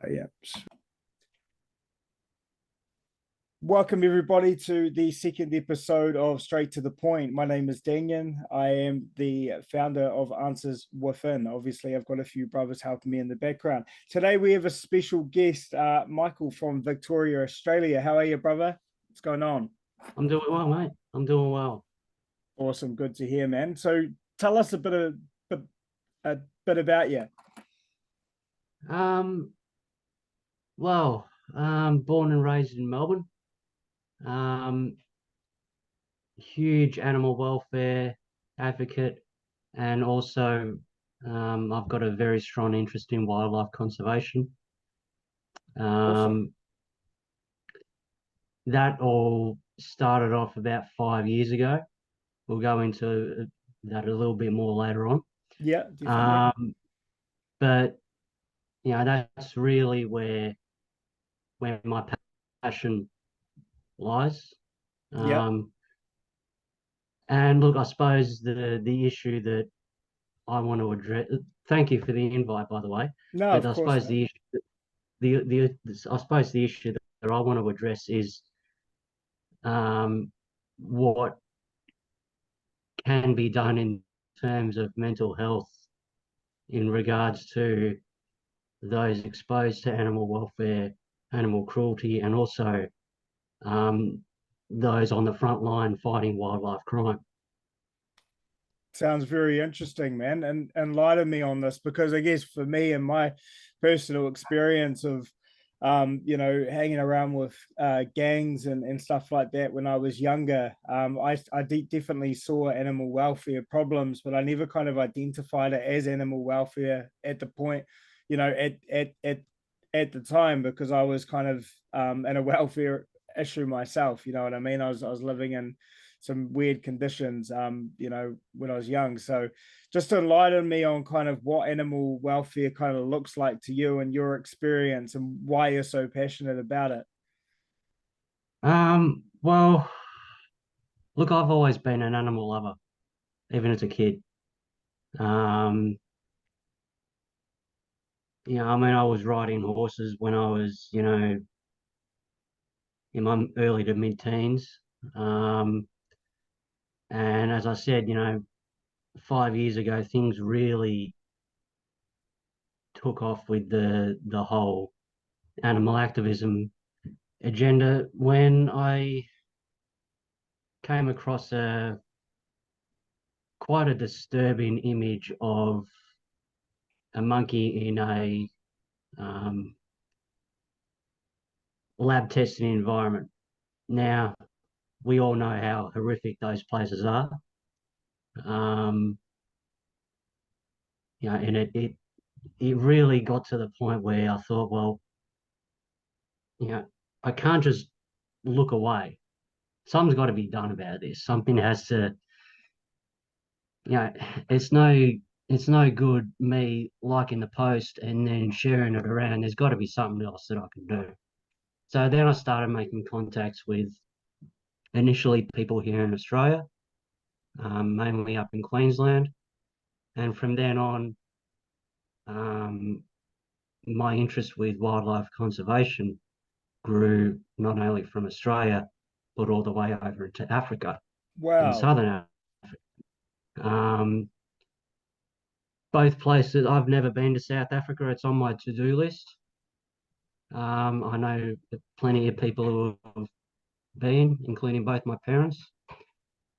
Yeah. Welcome everybody to the second episode of Straight to the Point. My name is Daniel. I am the founder of Answers Within. Obviously, I've got a few brothers helping me in the background. Today we have a special guest, Michael from Victoria, Australia. How are you, brother? What's going on? I'm doing well, mate. I'm doing well. Awesome, good to hear, man. So tell us a bit about you. Um, well, born and raised in Melbourne. Um, Huge animal welfare advocate, and also I've got a very strong interest in wildlife conservation. Awesome. Um, that all started off about 5 years ago. We'll go into that a little bit more later on. Yeah, definitely. But that's really where my passion lies. Yeah. Um, and look, I suppose the issue that I want to address. Thank you for the invite, by the way. No, But of I course, suppose man. I suppose the issue that I want to address is what can be done in terms of mental health in regards to those exposed to animal welfare, animal cruelty, and also um, those on the front line fighting wildlife crime. Sounds very interesting, man. And enlighten me on this, because I guess for me and my personal experience of hanging around with gangs and stuff like that when I was younger, I definitely saw animal welfare problems, but I never kind of identified it as animal welfare at the point, at the time, because I was kind of in a welfare issue myself. You know what I mean? I was living in some weird conditions, when I was young. So just to enlighten me on kind of what animal welfare kind of looks like to you and your experience and why you're so passionate about it. Well, look, I've always been an animal lover, even as a kid. Um, I mean, I was riding horses when I was, in my early to mid-teens. Um, and as I said, 5 years ago, things really took off with the whole animal activism agenda when I came across a quite a disturbing image of a monkey in a um, lab testing environment. Now, we all know how horrific those places are. Um, and it really got to the point where I thought, well, you know, I can't just look away. Something's got to be done about this. Something has to, you know, it's no it's no good me liking the post and then sharing it around. There's got to be something else that I can do. So then I started making contacts with initially people here in Australia, mainly up in Queensland. And from then on, um, my interest with wildlife conservation grew not only from Australia, but all the way over into Africa, in Wow. southern Africa. Um, both places, I've never been to South Africa. It's on my to-do list. I know plenty of people who have been, including both my parents.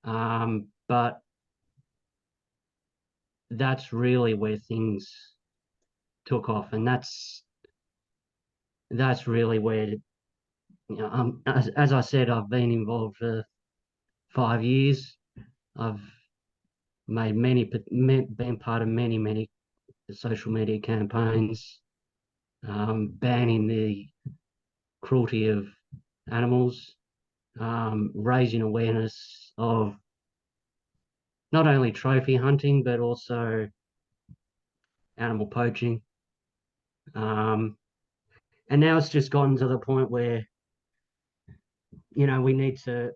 But that's really where things took off, and that's really where as I said, I've been involved for 5 years. I've been part of many social media campaigns banning the cruelty of animals, raising awareness of not only trophy hunting but also animal poaching. Um, and now it's just gotten to the point where we need to.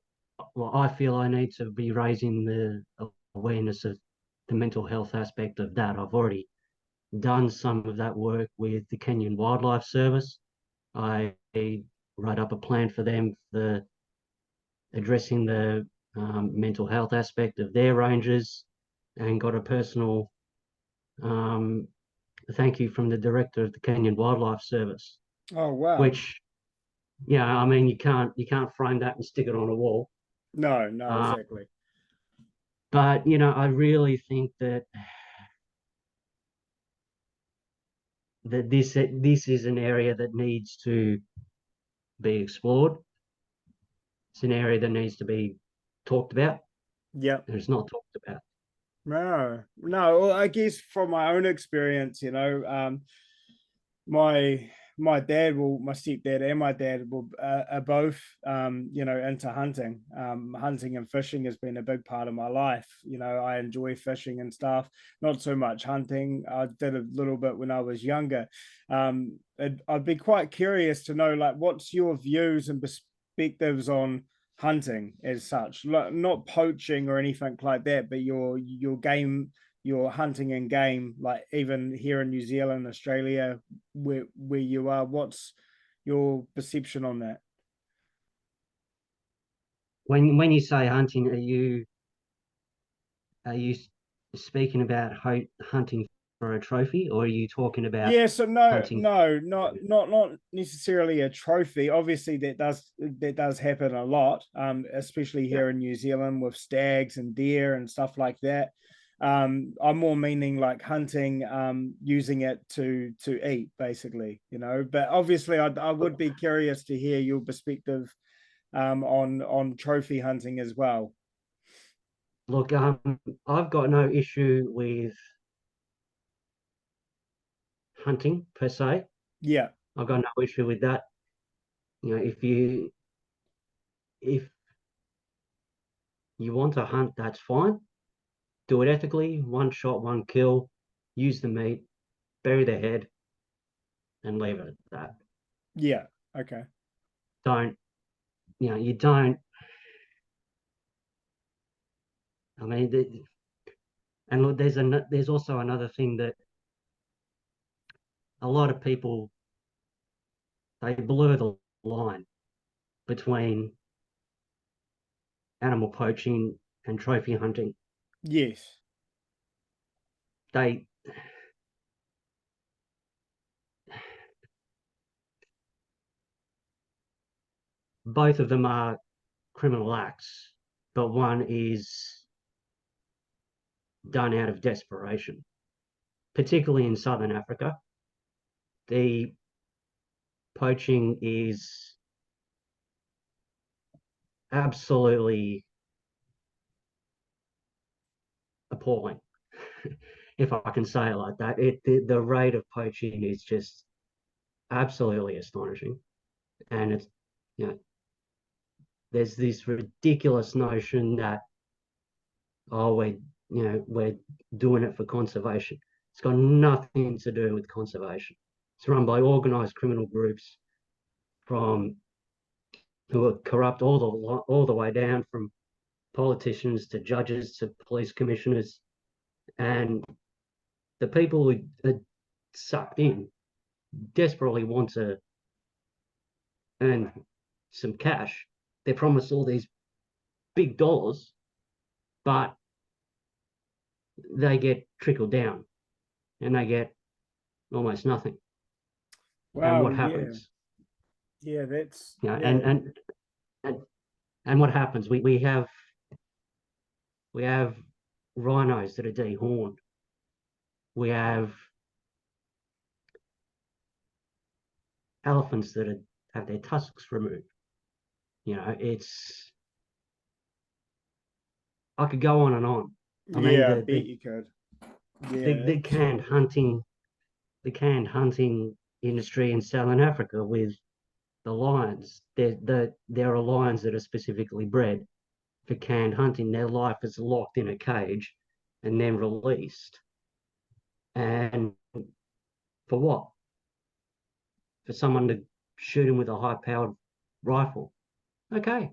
Well, I feel I need to be raising the awareness of the mental health aspect of that. I've already done some of that work with the Kenyan Wildlife Service. I wrote up a plan for them for addressing the mental health aspect of their rangers, and got a personal thank you from the director of the Kenyan Wildlife Service, Oh wow. which, yeah, I mean, you can't frame that and stick it on a wall. No, no, Uh, exactly. but I really think that this is an area that needs to be explored. It's an area that needs to be talked about, Yep. and it's not talked about. No, no. Well, I guess from my own experience, my my dad will my stepdad and my dad will are both into hunting. Hunting and fishing has been a big part of my life. I enjoy fishing and stuff, not so much hunting. I did a little bit when I was younger. I'd be quite curious to know, like, what's your views and perspectives on hunting as such, not poaching or anything like that, but your hunting and game, like even here in New Zealand, Australia, where you are. What's your perception on that? When you say hunting, are you speaking about hunting for a trophy, or are you talking about Yeah, so no, hunting? no, not necessarily a trophy. Obviously, that does happen a lot, especially Yeah. here in New Zealand with stags and deer and stuff like that. I'm more meaning like hunting, using it to eat, basically. But obviously, I would be curious to hear your perspective, on trophy hunting as well. Look, I've got no issue with hunting per se. Yeah, I've got no issue with that. If you want to hunt, that's fine. Do it ethically, one shot, one kill, use the meat, bury the head, and leave it at that. yeah, okay, Don't, you don't, I mean, and look, there's also another thing that a lot of people, they blur the line between animal poaching and trophy hunting. yes, They Both of them are criminal acts, but one is done out of desperation, particularly in southern Africa. The poaching is absolutely appalling, if I can say it like that. The rate of poaching is just absolutely astonishing, and it's you know there's this ridiculous notion that, oh, we're doing it for conservation. It's got nothing to do with conservation. It's run by organized criminal groups from who are corrupt all the way down, from politicians to judges to police commissioners, and the people who are sucked in desperately want to earn some cash. They're promised all these big dollars, but they get trickled down and they get almost nothing. And wow, what yeah, happens? yeah, that's You know, yeah, and and what happens? We have rhinos that are dehorned. We have elephants that have their tusks removed. It's I could go on and on. I mean, yeah, I bet you could. Yeah, the that's canned hunting industry in Southern Africa with the lions. There are lions that are specifically bred for canned hunting. Their life is locked in a cage and then released. And for what? For someone to shoot him with a high-powered rifle. Okay,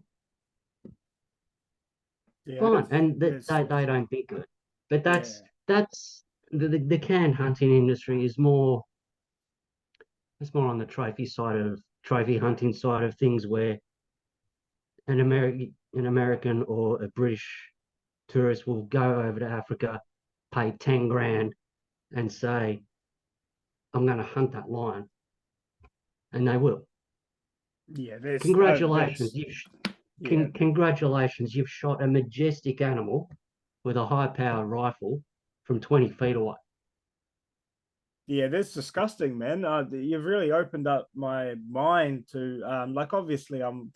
yeah, fine. And that that's they don't think good. But yeah, that's the canned hunting industry is more, it's more on the trophy hunting side of things, where an American or a British tourist will go over to Africa, pay 10 grand, and say, I'm going to hunt that lion, and they will. Yeah, Congratulations, that's yeah. congratulations, you've shot a majestic animal with a high-powered rifle from 20 feet away. Yeah, that's disgusting, man. You've really opened up my mind to, like, obviously, I'm,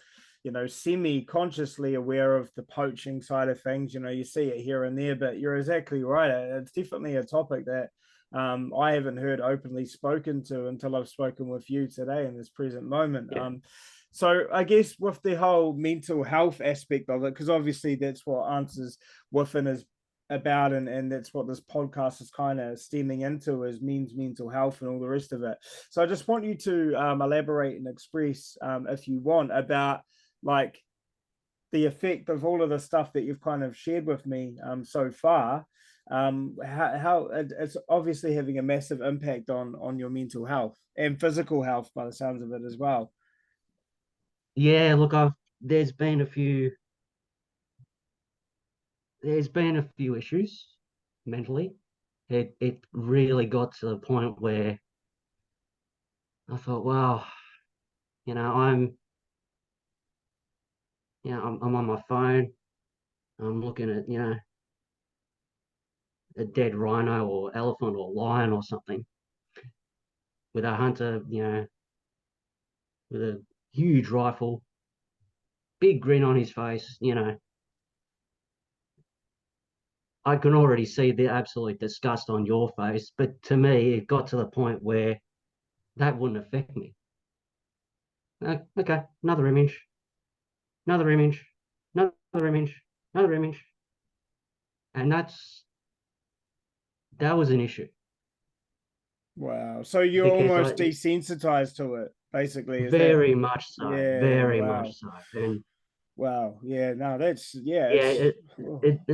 semi-consciously aware of the poaching side of things. You see it here and there, but you're exactly right. It's definitely a topic that I haven't heard openly spoken to until I've spoken with you today in this present moment. Yeah. So I guess with the whole mental health aspect of it, because obviously that's what Answers Within is about, and that's what this podcast is kind of stemming into, is men's mental health and all the rest of it. So I just want you to elaborate and express, if you want, about like the effect of all of the stuff that you've kind of shared with me so far. How it's obviously having a massive impact on your mental health and physical health by the sounds of it as well. Yeah, look, I've there's been a few issues mentally. It really got to the point where I thought, well, you know, I'm I'm on my phone, I'm looking at, a dead rhino or elephant or lion or something, with a hunter, with a huge rifle, big grin on his face. I can already see the absolute disgust on your face, but to me, it got to the point where that wouldn't affect me. Okay, another image, another image, another image, and that was an issue Wow. So you're because almost desensitized to it, basically. Is that? very much so, Yeah. very much Wow. so, and Wow. Yeah. No, that's yeah. yeah, It's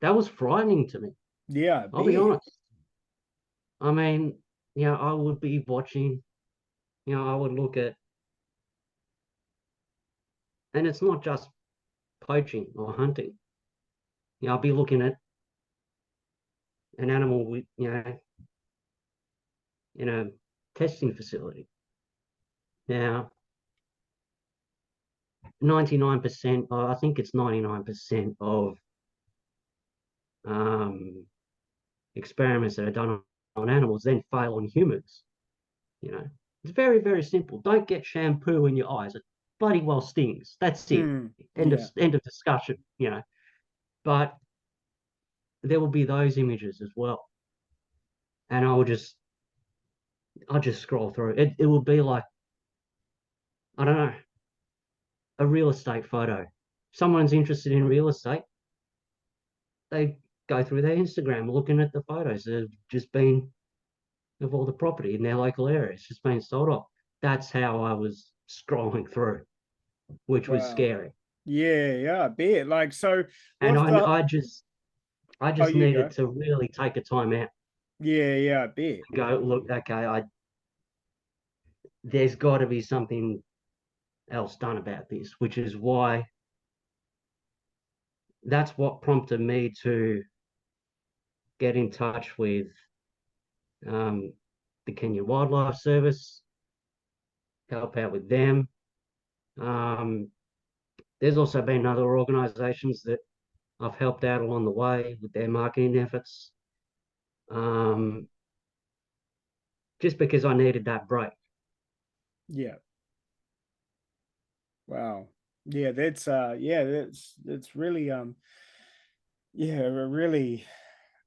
that was frightening to me. yeah. I I'll be bet. honest. I mean, I would be watching, I would look at, and it's not just poaching or hunting. I'll be looking at an animal with, in a testing facility. Now, 99%, I think it's 99% of um, experiments that are done on animals then fail on humans. You know, it's very, very simple. Don't get shampoo in your eyes. It bloody well stings. That's it. Hmm. End of Yeah. end of discussion. But there will be those images as well, and I'll just scroll through. It will be like, I don't know, a real estate photo. Someone's interested in real estate, they go through their Instagram looking at the photos that have just been of all the property in their local area. It's just been sold off. That's how I was scrolling through, which was Wow. scary. Yeah. Yeah. I bet. Like so, And with the I oh, just you needed go. to really take a time out Yeah. Yeah. I bet. and go, look, okay, there's got to be something else done about this, which is why that's what prompted me to get in touch with um, the Kenya Wildlife Service, help out with them. Um, there's also been other organisations that I've helped out along the way with their marketing efforts, um, just because I needed that break. Yeah. Wow. Yeah, that's really yeah, a really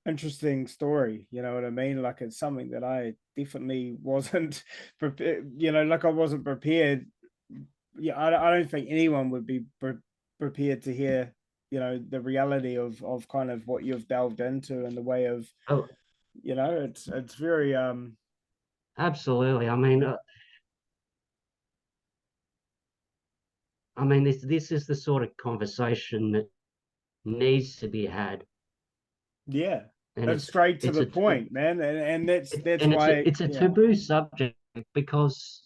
interesting story. You know what I mean? Like it's something that I definitely wasn't prepared, like I wasn't prepared. Yeah, I don't think anyone would be prepared to hear, the reality of kind of what you've delved into and the way of, Oh, it's very absolutely. This is the sort of conversation that needs to be had Yeah, and that's straight to it's the a point, man, and that's why, it's a yeah, taboo subject because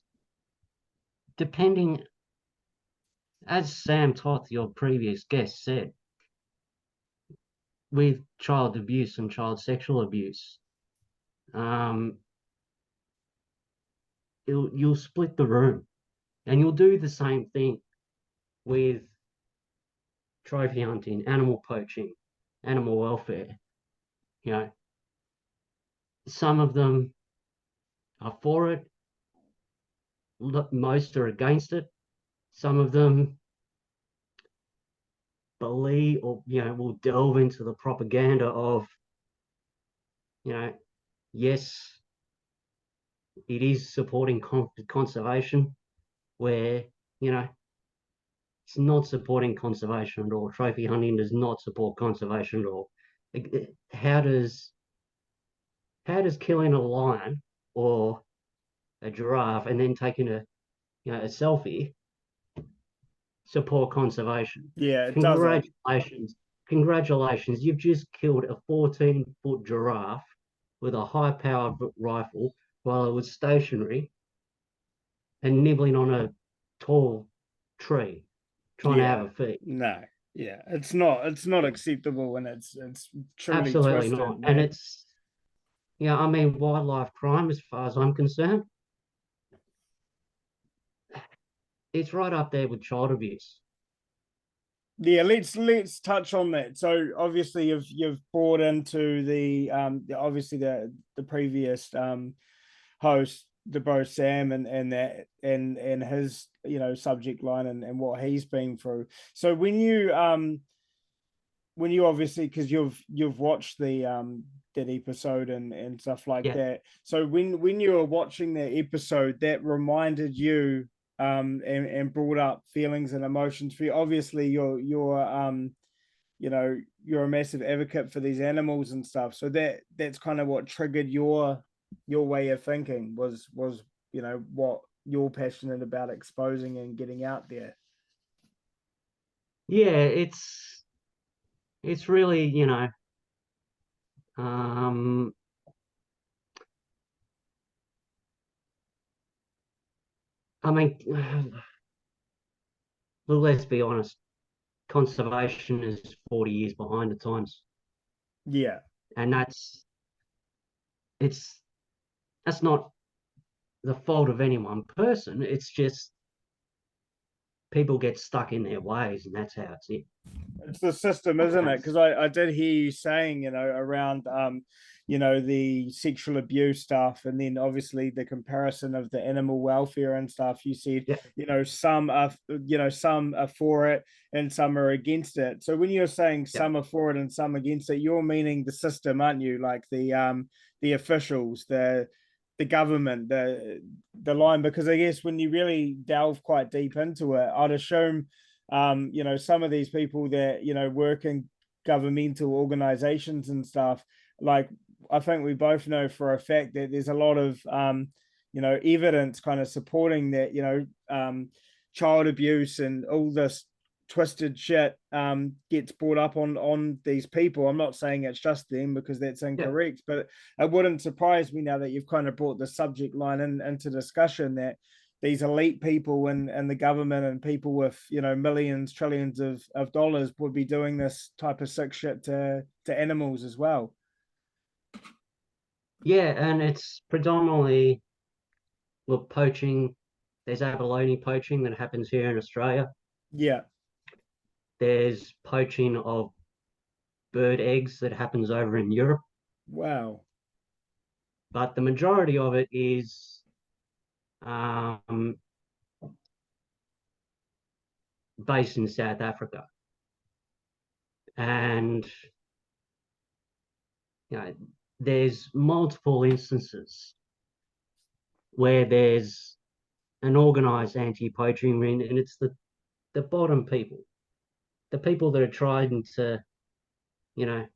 depending, as Sam Toth, your previous guest, said, with child abuse and child sexual abuse, um, you'll split the room, and you'll do the same thing with trophy hunting, animal poaching, animal welfare. You know, some of them are for it, most are against it. Some of them believe, or will delve into the propaganda of, you know, yes, it is supporting conservation, where you know it's not supporting conservation at all. Trophy hunting does not support conservation at all. How does killing a lion or a giraffe and then taking a selfie support conservation? yeah, it doesn't. Congratulations, congratulations! You've just killed a 14-foot giraffe with a high-powered rifle while it was stationary and nibbling on a tall tree, trying to have Yeah, a feed. no, yeah, it's not acceptable, and it's truly Absolutely not. twisted, And man. it's, I mean, wildlife crime, as far as I'm concerned, it's right up there with child abuse. Yeah, let's touch on that. So obviously you've brought into obviously the previous host, the bro Sam, and that and his subject line and what he's been through. So when you obviously, because you've watched that episode and stuff like Yeah, that. So when you were watching that episode, that reminded you and brought up feelings and emotions for you. Obviously, you're a massive advocate for these animals and stuff. So that's kind of what triggered your way of thinking was what you're passionate about exposing and getting out there. yeah, it's really, um, I mean, well, let's be honest, conservation is 40 years behind at times, Yeah, and it's that's not the fault of any one person. It's just people get stuck in their ways, and that's how it's it. it's the system, You isn't know, it? Because I did hear you saying, around the sexual abuse stuff, and then obviously the comparison of the animal welfare and stuff. You said, yeah, some are for it and some are against it. So when you're saying yeah, some are for it and some against it, you're meaning the system, aren't you? Like the officials, the government, the line. Because I guess when you really delve quite deep into it, I'd assume some of these people that work in governmental organizations and stuff, like I think we both know for a fact that there's a lot of evidence kind of supporting that child abuse and all this twisted shit gets brought up on these people. I'm not saying it's just them because that's yeah. incorrect, but it wouldn't surprise me now that you've kind of brought the subject line into discussion that these elite people and the government and people with millions, trillions of dollars would be doing this type of sick shit to animals as well. Yeah, and it's predominantly, look, poaching. There's abalone poaching that happens here in Australia. Yeah. There's poaching of bird eggs that happens over in Europe, Wow. but the majority of it is um, based in South Africa. And you know, there's multiple instances where there's an organized anti-poaching ring, and it's the bottom people, the people that are trying to, you know,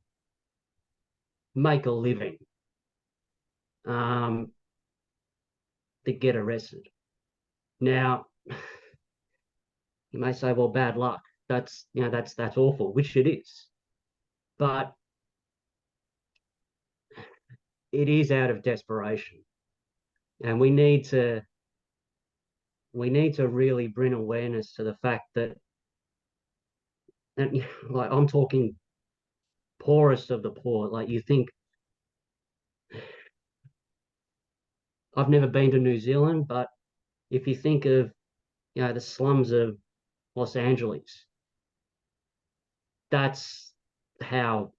make a living, um, that get arrested. Now, you may say, well, bad luck. That's awful, which it is. But it is out of desperation, and we need to really bring awareness to the fact that, and like I'm talking poorest of the poor. Like you think, I've never been to New Zealand, but if you think of, the slums of Los Angeles, that's how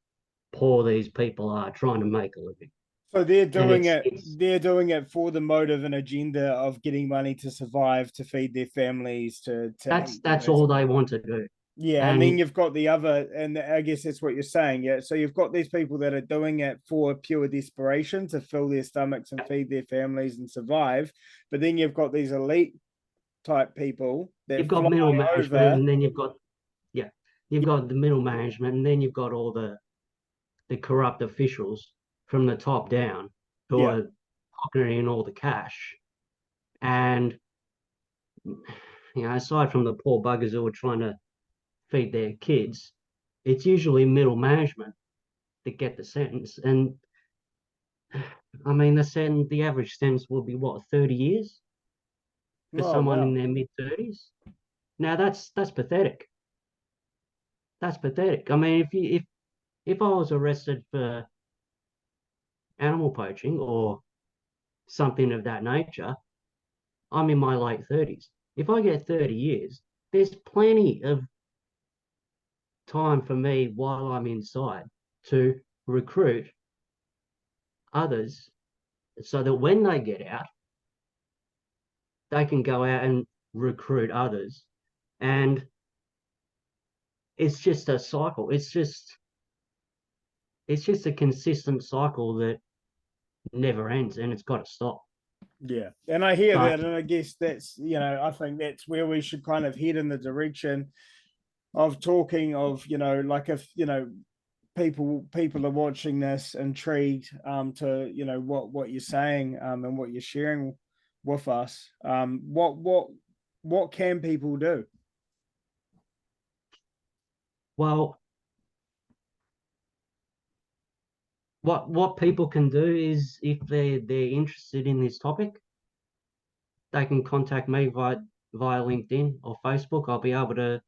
poor these people are trying to make a living. So they're And doing it's it. it's They're doing it for the motive and agenda of getting money to survive, to feed their families, to that's eat. that's all they want to do. Yeah, and then And you've got the other, and I guess that's what you're saying. Yeah, so you've got these people that are doing it for pure desperation to fill their stomachs and feed their families and survive, but then you've got these elite type people you've that got fly middle management, over. and then you've got the middle management, and then you've got all the corrupt officials from the top down who Yeah, are pocketing all the cash. And aside from the poor buggers who are trying to feed their kids, it's usually middle management that get the sentence. And I mean, the average sentence will be what, 30 years for oh someone in wow. their mid 30s. Now that's pathetic. That's pathetic. I mean, if I was arrested for animal poaching or something of that nature, I'm in my late 30s. If I get 30 years, there's plenty of time for me while I'm inside to recruit others so that when they get out, they can go out and recruit others. And it's just a cycle. It's just a consistent cycle that never ends, and it's got to stop. Yeah, and I hear But that, and I guess that's, I think that's where we should kind of head in the direction of talking of, like if, people are watching this intrigued to, what you're saying and what you're sharing with us. What can people do? well, what people can do is, if they're interested in this topic, they can contact me via LinkedIn or Facebook. I'll be able to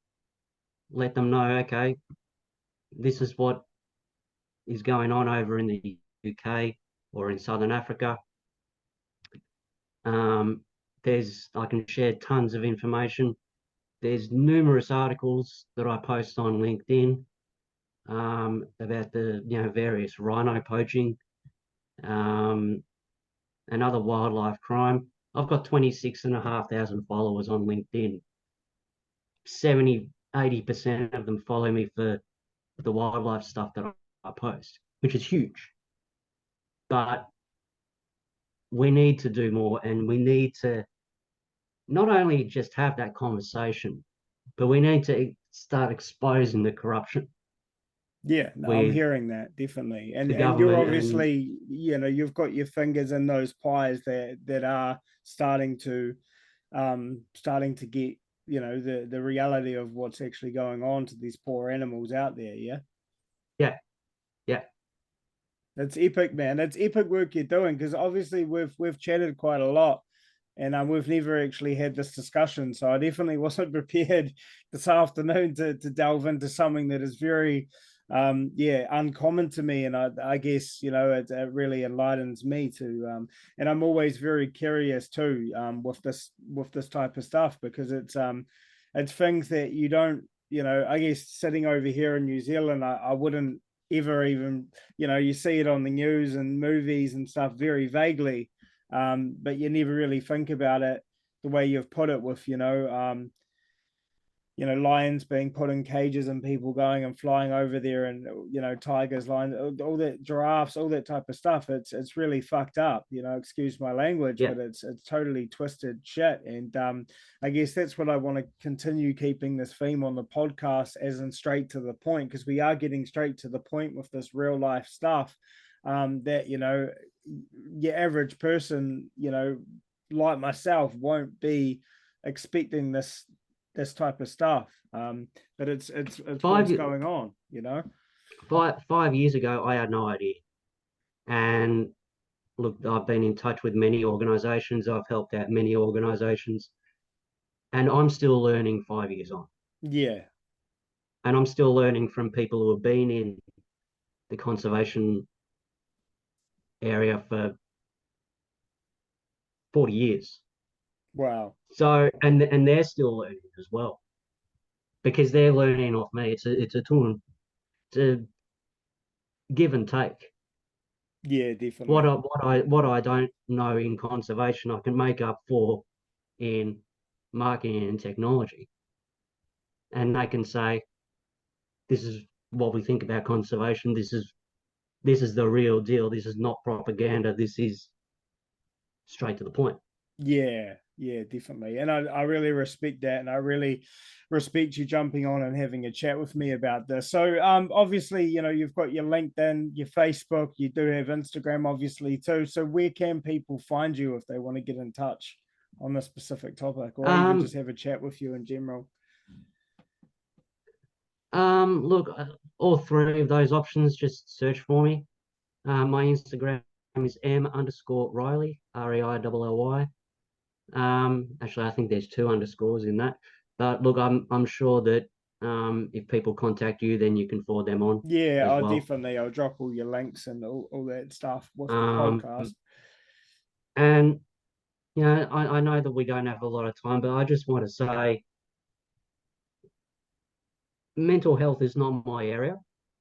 let them know, okay, this is what is going on over in the UK or in Southern Africa. Um, I can share tons of information. There's numerous articles that I post on LinkedIn about the various rhino poaching um, and other wildlife crime. I've got 26,500 followers on LinkedIn. 70-80% of them follow me for the wildlife stuff that I post, which is huge. But we need to do more, and we need to not only just have that conversation, but we need to start exposing the corruption Yeah, no, I'm with hearing that definitely, and the you're government. And obviously, you've got your fingers in those pies that are starting to get, the reality of what's actually going on to these poor animals out there. Yeah, yeah, yeah, it's epic, man. It's epic work you're doing, because obviously we've chatted quite a lot, and we've never actually had this discussion. So I definitely wasn't prepared this afternoon to delve into something that is very, yeah, uncommon to me. And I guess it really enlightens me to, and I'm always very curious too, with this type of stuff, because it's things that you don't, I guess sitting over here in New Zealand, I wouldn't ever even, you see it on the news and movies and stuff very vaguely, but you never really think about it the way you've put it, with lions being put in cages and people going and flying over there, and tigers, lions, all that, giraffes, all that type of stuff. It's really fucked up, excuse my language, yeah. but it's totally twisted shit. And I guess that's what I want to continue keeping this theme on the podcast, as in straight to the point, because we are getting straight to the point with this real life stuff, that your average person, like myself, won't be expecting this type of stuff. But it's Five what's going on. five 5 years ago, I had no idea, and look, I've been in touch with many organizations. I've helped out many organizations, and I'm still learning 5 years on. Yeah. And I'm still learning from people who have been in the conservation area for 40 years. Wow. So, and they're still learning as well because they're learning off me. It's a tool, it's a give and take. Yeah, definitely. What I don't know in conservation, I can make up for in marketing and technology. And they can say, this is what we think about conservation. This is the real deal. This is not propaganda. This is straight to the point. Yeah, yeah, definitely. And I really respect that. And I really respect you jumping on and having a chat with me about this. So obviously, you know, you've got your LinkedIn, your Facebook, you do have Instagram, obviously, too. So where can people find you if they want to get in touch on this specific topic or even just Um, have a chat with you in general? Look, all three of those options, just search for me. My Instagram is m_Riley, REILLY. Actually, I think there's two underscores in that. But look, I'm sure that if people contact you, then you can forward them on Yeah, as I'll well. definitely I'll drop all your links and all that stuff with the Um, podcast. and I know that we don't have a lot of time, but I just want to say mental health is not my area,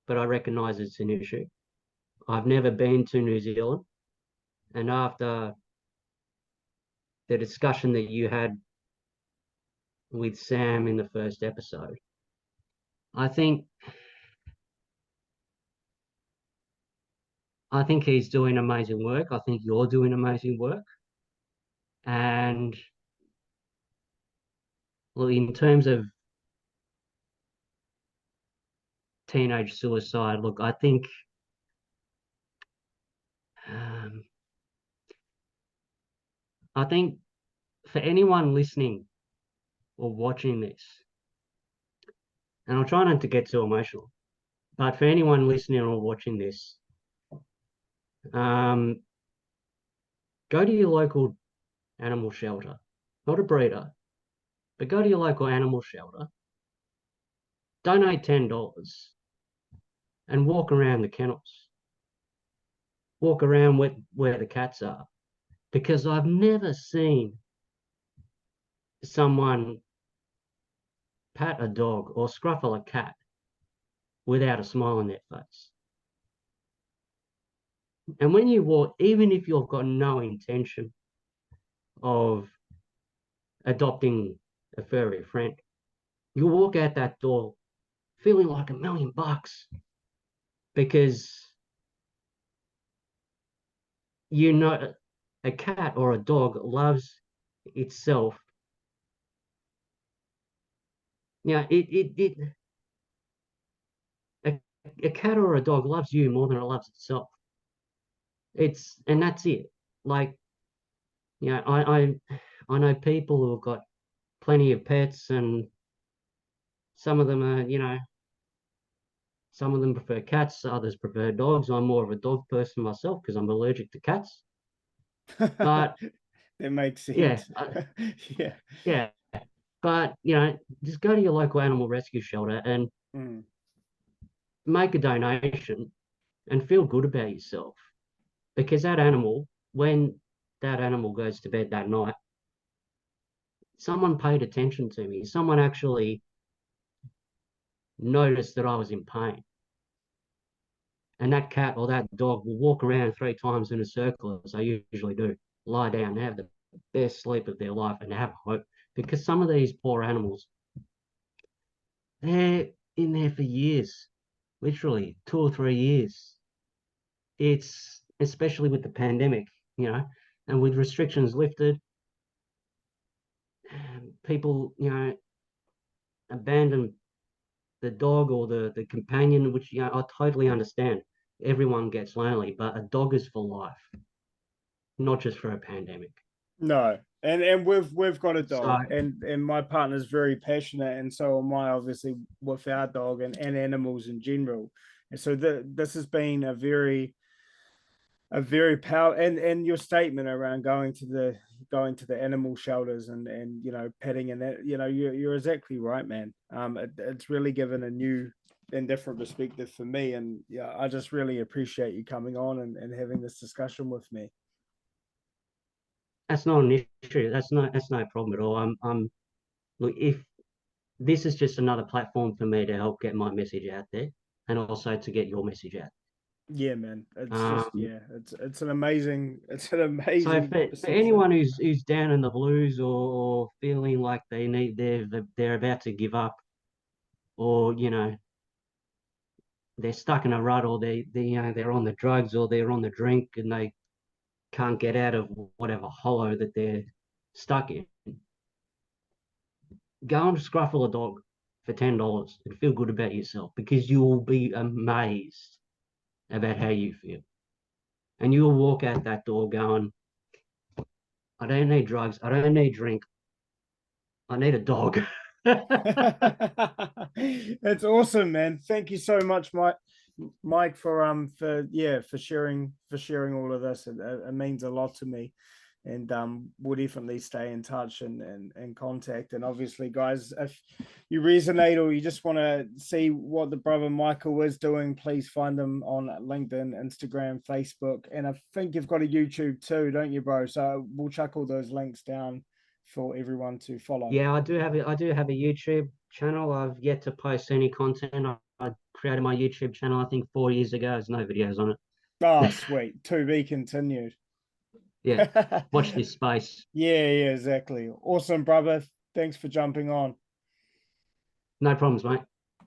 but I recognize it's an issue. I've never been to New Zealand, and after the discussion that you had with Sam in the first episode, I think I think he's doing amazing work. I think you're doing amazing work. And well, in terms of teenage suicide, look, um, I think for anyone listening or watching this, and I'll try not to get too emotional, but for anyone listening or watching this, um, go to your local animal shelter, not a breeder, but go to your local animal shelter, donate $10 and walk around the kennels, walk around where the cats are, because I've never seen someone pat a dog or scruffle a cat without a smile on their face. And when you walk, even if you've got no intention of adopting a furry friend, you walk out that door feeling like $1,000,000 because you know a cat or a dog loves itself. Yeah, a, a cat or a dog loves you more than it loves itself. And that's it. Like, I know people who've got plenty of pets, and some of them are, some of them prefer cats, others prefer dogs. I'm more of a dog person myself because I'm allergic to cats. But That makes yeah, sense. Yeah. yeah. But just go to your local animal rescue shelter and Mm. make a donation and feel good about yourself. Because that animal, when that animal goes to bed that night, someone paid attention to me. Someone actually noticed that I was in pain. And that cat or that dog will walk around 3 times in a circle, as they usually do, lie down, have the best sleep of their life, and have hope. Because some of these poor animals, they're in there for years, literally 2 or 3 years. It's especially with the pandemic, and with restrictions lifted, people, abandon the dog or the companion, which I totally understand. Everyone gets lonely, but a dog is for life, not just for a pandemic. No, and we've got a So, dog, and my partner's very passionate, and so am I, obviously, with our dog and animals in general. And so this has been a very a very power, and your statement around going to the animal shelters and petting, and that, you're exactly right, man. It's really given a new and different perspective for me, and yeah, I just really appreciate you coming on and having this discussion with me. That's not an issue. That's no problem at all. Look, if this is just another platform for me to help get my message out there, and also to get your message out. Yeah, man. It's just, Um, yeah, it's an so amazing for perception. anyone who's down in the blues, or feeling like they're about to give up, or they're stuck in a rut, or they're on the drugs, or they're on the drink, and they can't get out of whatever hollow that they're stuck in, go and scruffle a dog for $10 and feel good about yourself, because you will be amazed about how you feel. And you'll walk out that door going, I don't need drugs. I don't need drink. I need a dog. It's awesome, man. Thank you so much, Mike, for sharing all of this. It means a lot to me, and we'll definitely stay in touch and contact. And obviously, guys, if you resonate or you just want to see what the brother Michael is doing, please find him on LinkedIn, Instagram, Facebook, and I think you've got a YouTube too, don't you, bro? So we'll chuck all those links down for everyone to follow. Yeah, I do have a YouTube channel. I've yet to post any content. I created my YouTube channel, I think, 4 years ago. There's no videos on Oh, it. sweet. To be continued. Yeah, watch this space. Yeah, exactly. Awesome, brother. Thanks for jumping on. No problems, mate.